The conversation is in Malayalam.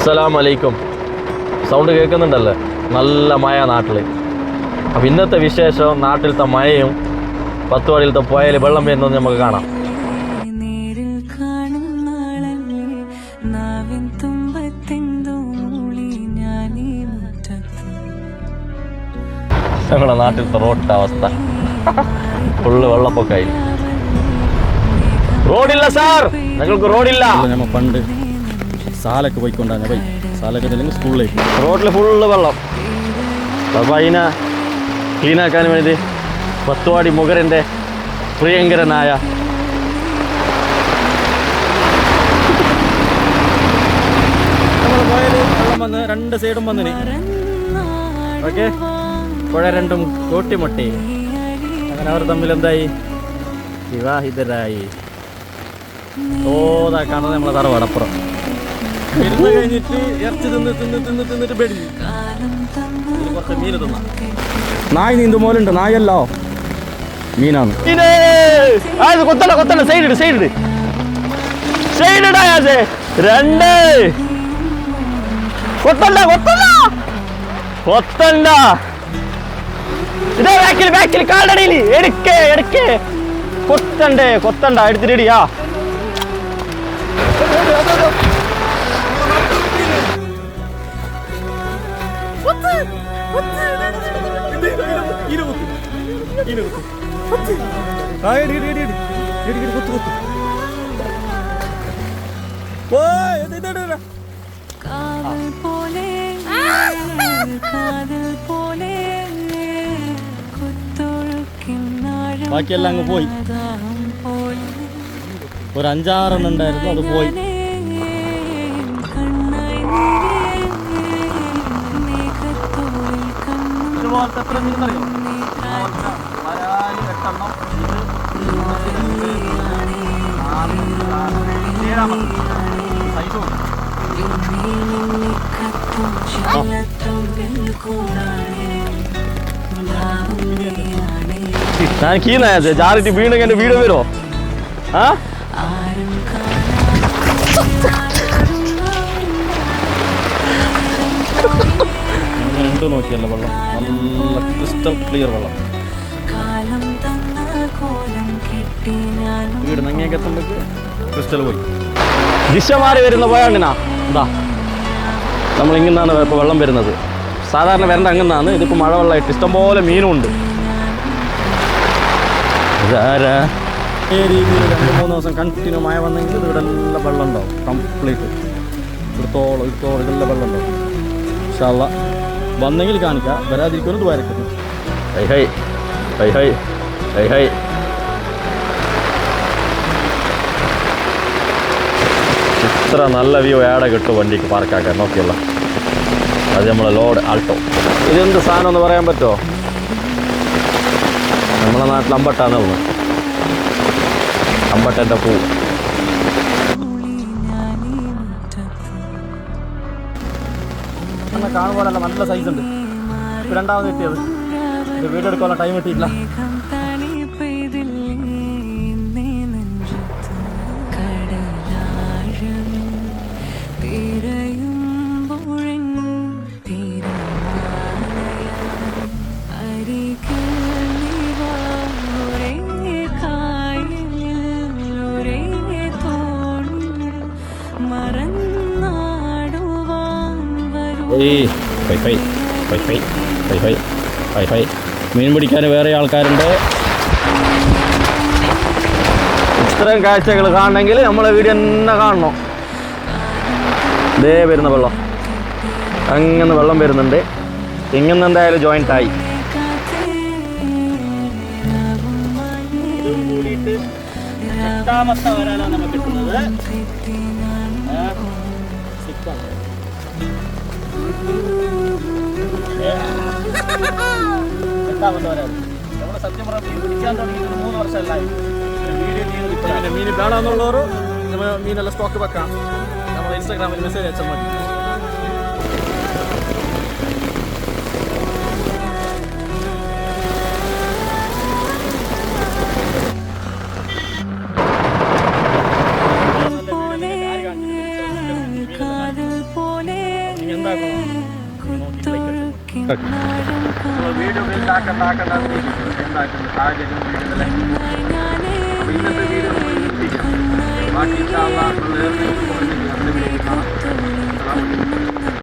അസ്സലാമലൈക്കും. സൗണ്ട് കേൾക്കുന്നുണ്ടല്ലേ? നല്ല മഴ നാട്ടിൽ. അപ്പം ഇന്നത്തെ വിശേഷം നാട്ടിലത്തെ മഴയും 10 വടിയിലത്തെ പുഴയിൽ വെള്ളം വരുന്നത് നമുക്ക് കാണാം. ഞങ്ങളുടെ നാട്ടിലത്തെ റോഡിൻ്റെ അവസ്ഥ ഫുള്ള് വെള്ളപ്പൊക്കമായി. റോഡില്ല സാർ, ഞങ്ങൾക്ക് റോഡില്ല. നമ്മൾ പണ്ട് സാലൊക്കെ പോയിക്കൊണ്ടാണ് പോയി സാലൊക്കെ അല്ലെങ്കിൽ സ്കൂളിലേക്ക് റോഡിൽ ഫുള്ള് വെള്ളം. അപ്പം അതിനെ ക്ലീനാക്കാൻ വേണ്ടി 10 വാടി മുഖരൻ്റെ പ്രിയങ്കരനായ നമ്മൾ പോയാൽ വെള്ളം വന്ന് 2 സൈഡും വന്നിന്. ഓക്കെ, പുഴ രണ്ടും കൂട്ടിമുട്ടി. അങ്ങനെ അവർ തമ്മിൽ എന്തായി? വിവാഹിതരായി. ഓതാ കാണുന്നത് നമ്മളെ തറവാടപ്പുറം. പെരുന്ന് കഴിഞ്ഞിട്ട് ഇറച്ചി തിന്നിട്ട് പേടി കുറച്ച് മീൻ തിന്ന. നായ് നീന്തും പോലുണ്ട്. നായല്ലോ മീനാണ്. കൊത്തണ്ട സൈഡ് രണ്ട് കൊത്തണ്ട ഇതേ ബാക്കിൽ കാലടയിൽ എടുക്കേ കൊത്തണ്ട എടുത്തിട്ടിടിയാ. ബാക്കിയെല്ലാം അങ്ങ് പോയി. ഒരു 5-6 ഉണ്ടായിരുന്നു, അത് പോയി. ഞാൻ കീന്നാ ജാറിട്ട് വീണെങ്കിൽ എൻ്റെ വീട് വരുമോ? ആ രണ്ട് നോക്കിയല്ല വെള്ളം, നല്ല ക്രിസ്റ്റൽ ക്ലിയർ വെള്ളം. വീട് നങ്ങിയൊക്കെ എത്തുമ്പോഴേക്ക് ക്രിസ്റ്റൽ പോയി. ദിശ മാറി വരുന്ന പോയാണ്ടിനാ എന്താ നമ്മളിങ്ങന്നാണ് ഇപ്പോൾ വെള്ളം വരുന്നത്. സാധാരണ വരേണ്ട അങ്ങന്നാണ്. ഇതിപ്പോൾ മഴ വെള്ളമായിട്ട് ഇഷ്ടംപോലെ മീനും ഉണ്ട്. ഇതാരാ ഈ രീതിയിൽ 2-3 ദിവസം കണ്ടിന്യൂ മഴ വന്നെങ്കിൽ ഇവിടെ എല്ലാം വെള്ളം ഉണ്ടാവും. കംപ്ലീറ്റ് ഇടത്തോളം ഇതെല്ലാം വെള്ളം ഉണ്ടാവും. ഇൻഷാ അല്ലാഹ് വന്നെങ്കിൽ കാണിക്കാം, വരാതിരിക്കുന്നത് വരക്കുന്നു. ഹൈ ഇത്ര നല്ല വ്യൂ ഏടെ കിട്ടും വണ്ടിക്ക് പാർക്കാക്കാൻ. നോക്കിയല്ല, അത് നമ്മളെ ലോഡ് ആൾട്ടോ. ഇതെന്ത് സാധനം എന്ന് പറയാൻ പറ്റുമോ? നമ്മളെ നാട്ടിൽ അമ്പട്ടാന്ന് തോന്നുന്നു. അമ്പട്ടൻ്റെ പൂ. കാണുമ്പോഴല്ല നല്ല സൈസ് ഉണ്ട്. ഇപ്പം 2ാമത് കിട്ടിയത്. ഇത് വീഡിയോ എടുക്കാനുള്ള ടൈം കിട്ടിയില്ല. മീൻ പിടിക്കാൻ വേറെ ആൾക്കാരുണ്ട്. ഇത്രയും കാഴ്ചകൾ കാണണമെങ്കിൽ നമ്മളെ വീഡിയോ തന്നെ കാണണം. ഇതേ വരുന്ന വെള്ളം, അങ്ങനെ വെള്ളം വരുന്നുണ്ട്. ഇങ്ങനെ എന്തായാലും ജോയിൻ്റ് ആയി. വരാനാണ് നമുക്ക് കിട്ടുന്നത്. സത്യം പറഞ്ഞാൽ മീൻ പിടിക്കാൻ തുടങ്ങിയിട്ട് 3 വർഷമല്ലായി. മീൻ വേണമെന്നുള്ളവർ നമ്മൾ മീനെല്ലാം സ്റ്റോക്ക് വെക്കാം. നമ്മൾ ഇൻസ്റ്റാഗ്രാമിൽ മെസ്സേജ് അയച്ചാൽ മതി. പോലെ ഉണ്ടാക്കണം നോക്കിയിട്ട് like വീഡിയോ ഉണ്ടാക്കേണ്ട എന്താക്കുന്നത് സാഹചര്യം വീടുകളെ അപ്പോൾ ഇന്നത്തെ വീഡിയോ ബാക്കി ഇൻഷാ അല്ലാഹ് നമ്മൾ